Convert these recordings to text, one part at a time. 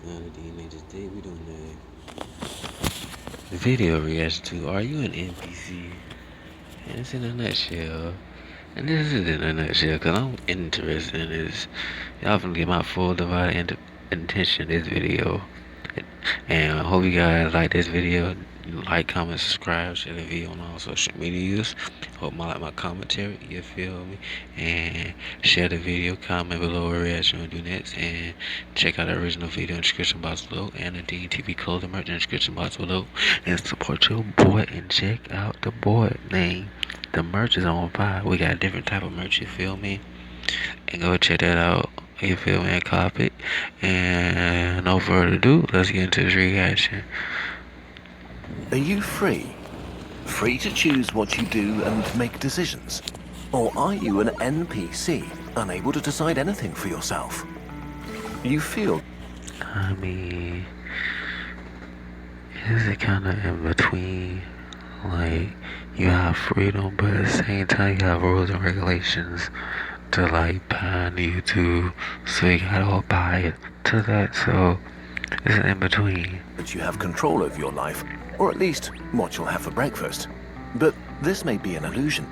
DNA today we doing a video reaction to Are You an NPC? And it's in a nutshell. And this is in a nutshell because I'm interested in this. Y'all can get my full divided attention in this video. And I hope you guys like this video. Like, comment, subscribe, share the video on all social medias. Hope my like my commentary, you feel me? And share the video, comment below what reaction we'll do next. And check out the original video in the description box below. And the DTV clothing merch in the description box below. And support your boy and check out the boy name. The merch is on fire. We got different type of merch, you feel me? And go check that out. You feel me? And copy it. And no further ado, let's get into this reaction. Are you free? Free to choose what you do and make decisions? Or are you an NPC, unable to decide anything for yourself? You feel... I mean, is it kind of in between? Like, you have freedom, but at the same time, you have rules and regulations to like bind you to, so you gotta abide to that. So it's in between. that you have control over your life, or at least what you'll have for breakfast. But this may be an illusion.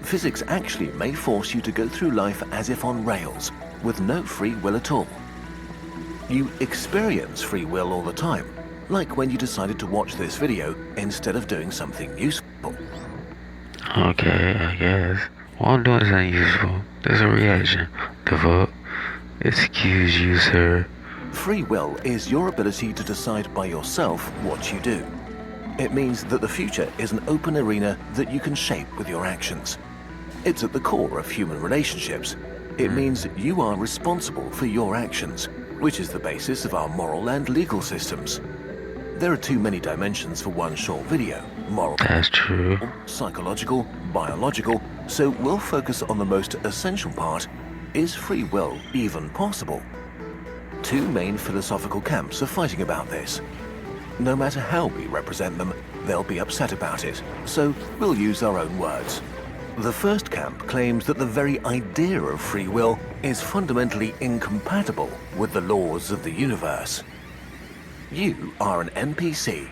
Physics actually may force you to go through life as if on rails, with no free will at all. You experience free will all the time, like when you decided to watch this video instead of doing something useful. Okay, I guess. What I'm doing is unuseful. There's a reaction. The fuck? Excuse you, sir. Free will is your ability to decide by yourself what you do. It means that the future is an open arena that you can shape with your actions. It's at the core of human relationships. It means you are responsible for your actions, which is the basis of our moral and legal systems. There are too many dimensions for one short video. Moral, That's true. psychological, biological, so we'll focus on the most essential part. Is free will even possible? Two main philosophical camps are fighting about this. No matter how we represent them, they'll be upset about it, so we'll use our own words. The first camp claims that the very idea of free will is fundamentally incompatible with the laws of the universe. You are an NPC.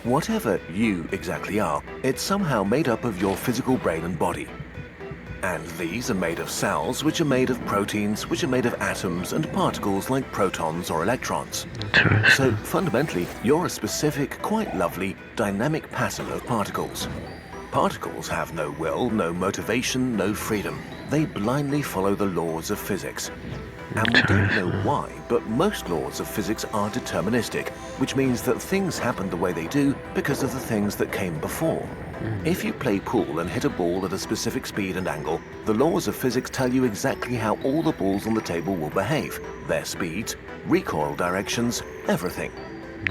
Whatever you exactly are, it's somehow made up of your physical brain and body. And these are made of cells, which are made of proteins, which are made of atoms and particles like protons or electrons. So fundamentally, you're a specific, quite lovely, dynamic pattern of particles. Particles have no will, no motivation, no freedom. They blindly follow the laws of physics. And we don't know why, but most laws of physics are deterministic, which means that things happen the way they do because of the things that came before. If you play pool and hit a ball at a specific speed and angle, the laws of physics tell you exactly how all the balls on the table will behave, their speeds, recoil directions, everything.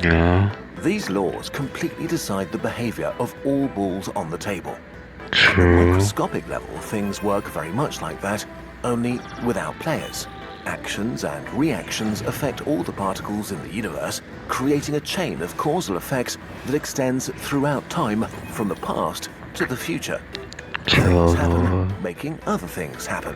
Yeah. These laws completely decide the behavior of all balls on the table. At the True. microscopic level, things work very much like that, only without players. Actions and reactions affect all the particles in the universe, creating a chain of causal effects that extends throughout time, from the past to the future. Things happen, making other things happen.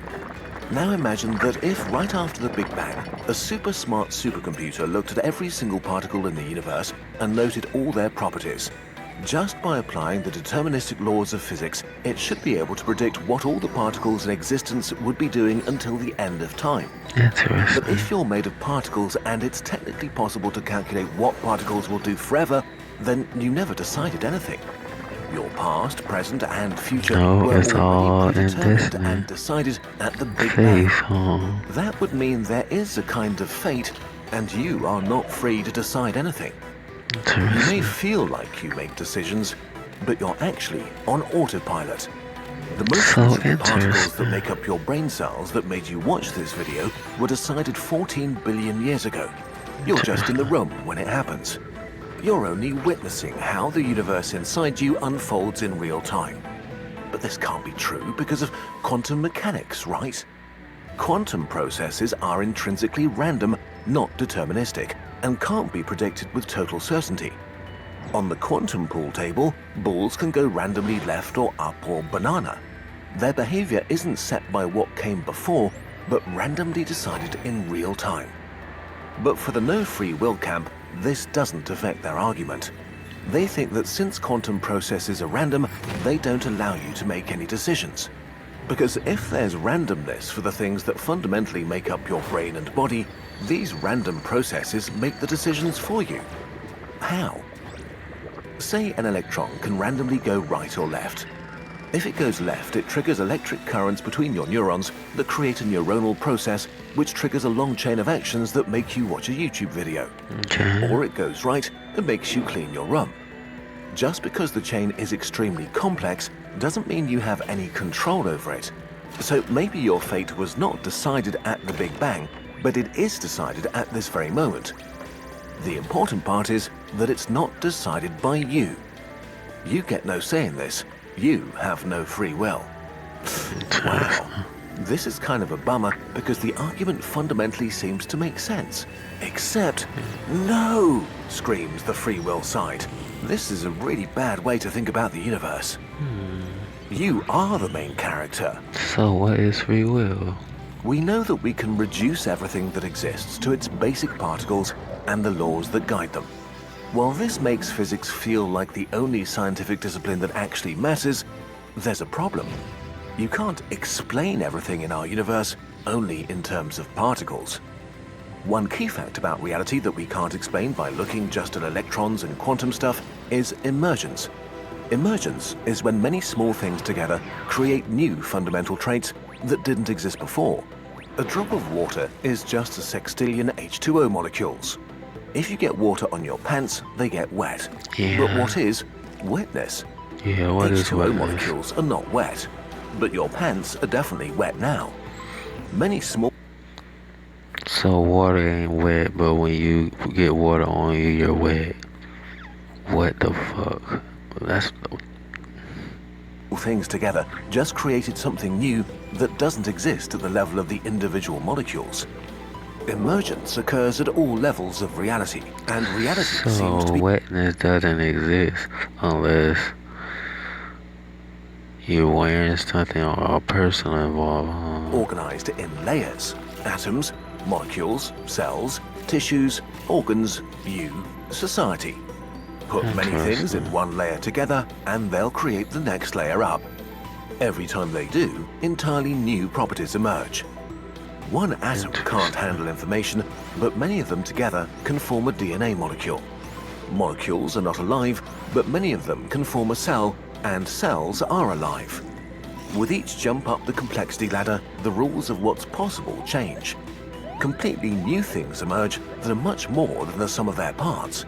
Now imagine that if right after the Big Bang, a super smart supercomputer looked at every single particle in the universe and noted all their properties. Just by applying the deterministic laws of physics, it should be able to predict what all the particles in existence would be doing until the end of time. But Interesting. if you're made of particles and it's technically possible to calculate what particles will do forever, then you never decided anything. Your past, present, and future No, were it's all already in predetermined this, man. and decided at the Big Bang. Faith, huh? That would mean there is a kind of fate, and you are not free to decide anything. You may Interesting. feel like you make decisions, but you're actually on autopilot. The most So sensitive particles that interesting. make up your brain cells that made you watch this video were decided 14 billion years ago. You're just in the room when it happens. You're only witnessing how the universe inside you unfolds in real time. But this can't be true because of quantum mechanics, right? Quantum processes are intrinsically random, not deterministic, and can't be predicted with total certainty. On the quantum pool table, balls can go randomly left or up or banana. Their behavior isn't set by what came before, but randomly decided in real time. But for the no free will camp, this doesn't affect their argument. They think that since quantum processes are random, they don't allow you to make any decisions. Because if there's randomness for the things that fundamentally make up your brain and body, these random processes make the decisions for you. How? Say an electron can randomly go right or left. If it goes left, it triggers electric currents between your neurons that create a neuronal process which triggers a long chain of actions that make you watch a YouTube video. Okay. Or it goes right and makes you clean your room. Just because the chain is extremely complex doesn't mean you have any control over it. So maybe your fate was not decided at the Big Bang, but it is decided at this very moment. The important part is that it's not decided by you. You get no say in this. You have no free will. Wow. This is kind of a bummer because the argument fundamentally seems to make sense. Except, no, screams the free will side. This is a really bad way to think about the universe. You are the main character. So what is free will? We know that we can reduce everything that exists to its basic particles and the laws that guide them. While this makes physics feel like the only scientific discipline that actually matters, there's a problem. You can't explain everything in our universe only in terms of particles. One key fact about reality that we can't explain by looking just at electrons and quantum stuff is emergence. Emergence is when many small things together create new fundamental traits that didn't exist before. A drop of water is just a sextillion H2O molecules. If you get water on your pants, they get wet. Yeah. But what is wetness? Yeah, what is H2O wetness? molecules are not wet, but your pants are definitely wet now. Many small... So water ain't wet, but when you get water on you, you're wet. What the fuck? That's... things together just created something new that doesn't exist at the level of the individual molecules. Emergence occurs at all levels of reality, and reality seems to So be wetness doesn't exist unless you're wearing something or a person involved, huh? organized in layers: atoms, molecules, cells, tissues, organs, you, society. Put many things in one layer together and they'll create the next layer up. Every time they do, entirely new properties emerge. One atom can't handle information, but many of them together can form a DNA molecule. Molecules are not alive, but many of them can form a cell, and cells are alive. With each jump up the complexity ladder, the rules of what's possible change. Completely new things emerge that are much more than the sum of their parts.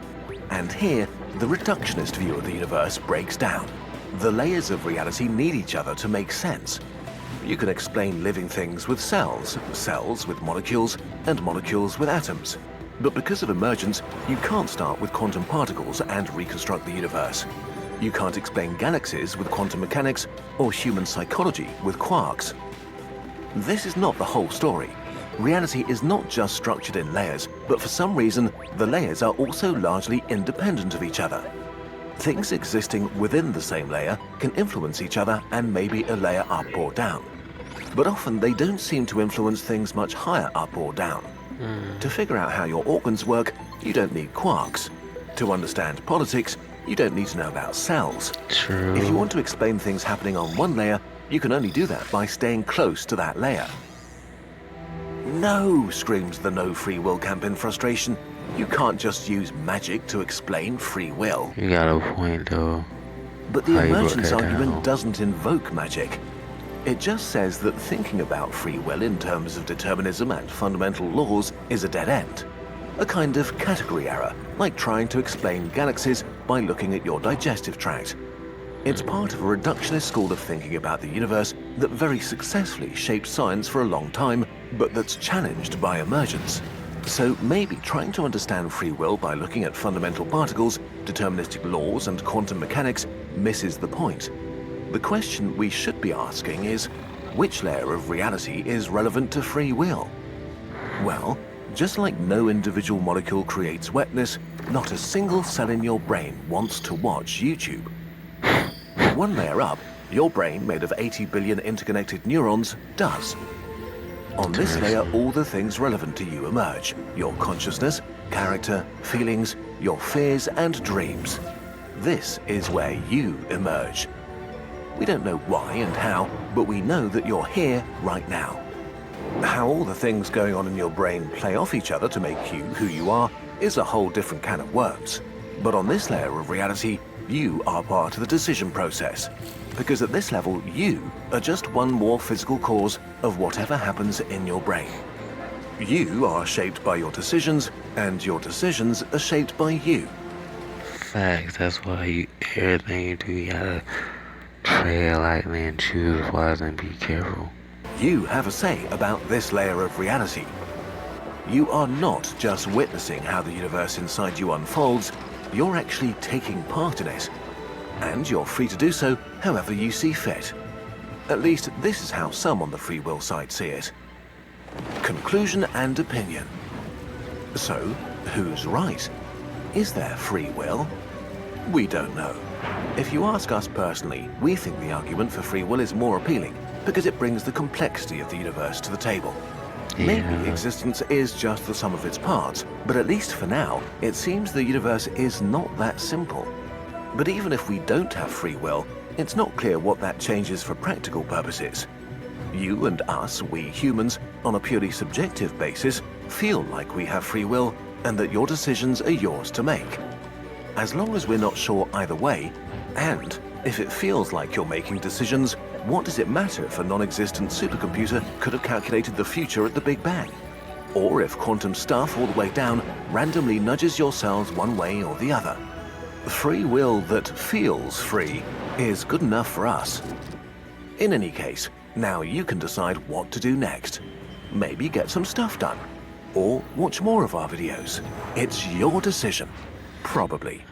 And here, the reductionist view of the universe breaks down. The layers of reality need each other to make sense. You can explain living things with cells, cells with molecules, and molecules with atoms. But because of emergence, you can't start with quantum particles and reconstruct the universe. You can't explain galaxies with quantum mechanics or human psychology with quarks. This is not the whole story. Reality is not just structured in layers, but for some reason, the layers are also largely independent of each other. Things existing within the same layer can influence each other and maybe a layer up or down. But often they don't seem to influence things much higher up or down. To figure out how your organs work, you don't need quarks. To understand politics, you don't need to know about cells. True. If you want to explain things happening on one layer, you can only do that by staying close to that layer. No, screams the no free will camp in frustration. You can't just use magic to explain free will. You got a point, though. But the How you broke emergence that argument down. doesn't invoke magic. It just says that thinking about free will in terms of determinism and fundamental laws is a dead end. A kind of category error, like trying to explain galaxies by looking at your digestive tract. It's part of a reductionist school of thinking about the universe that very successfully shaped science for a long time, but that's challenged by emergence. So maybe trying to understand free will by looking at fundamental particles, deterministic laws, and quantum mechanics misses the point. The question we should be asking is, which layer of reality is relevant to free will? Well, just like no individual molecule creates wetness, not a single cell in your brain wants to watch YouTube. One layer up, your brain, made of 80 billion interconnected neurons, does. On this layer, all the things relevant to you emerge. Your consciousness, character, feelings, your fears and dreams. This is where you emerge. We don't know why and how, but we know that you're here right now. How all the things going on in your brain play off each other to make you who you are is a whole different can of worms. But on this layer of reality, you are part of the decision process. Because at this level, you are just one more physical cause of whatever happens in your brain. You are shaped by your decisions, and your decisions are shaped by you. Facts. That's why everything you do, you gotta tread lightly and choose wisely and be careful. You have a say about this layer of reality. You are not just witnessing how the universe inside you unfolds, you're actually taking part in it. And you're free to do so however you see fit. At least this is how some on the free will side see it. Conclusion and opinion. So, who's right? Is there free will? We don't know. If you ask us personally, we think the argument for free will is more appealing because it brings the complexity of the universe to the table. Maybe existence is just the sum of its parts, but at least for now, it seems the universe is not that simple. But even if we don't have free will, it's not clear what that changes for practical purposes. You and us, we humans, on a purely subjective basis, feel like we have free will and that your decisions are yours to make. As long as we're not sure either way, and if it feels like you're making decisions, what does it matter if a non-existent supercomputer could have calculated the future at the Big Bang? Or if quantum stuff all the way down randomly nudges your cells one way or the other? Free will that feels free is good enough for us. In any case, now you can decide what to do next. Maybe get some stuff done. Or watch more of our videos. It's your decision. Probably.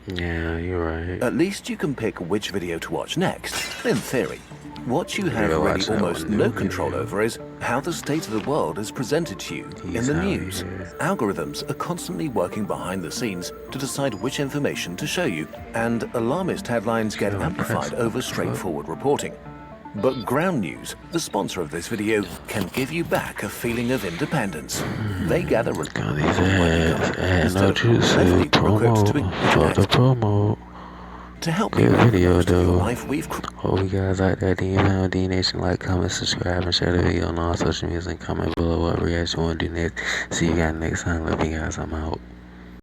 Yeah, you're right. At least you can pick which video to watch next, in theory. What you have really almost no control over is how the state of the world is presented to you in the news. Algorithms are constantly working behind the scenes to decide which information to show you, and alarmist headlines get amplified over straightforward reporting. But Ground News, the sponsor of this video, can give you back a feeling of independence. They gather to help you video though. life we've Hope you guys like that. D Nation, like, comment, subscribe, and share the video on all social media and comment below what reaction you want to do next. See you guys next time. Love you guys. I'm out.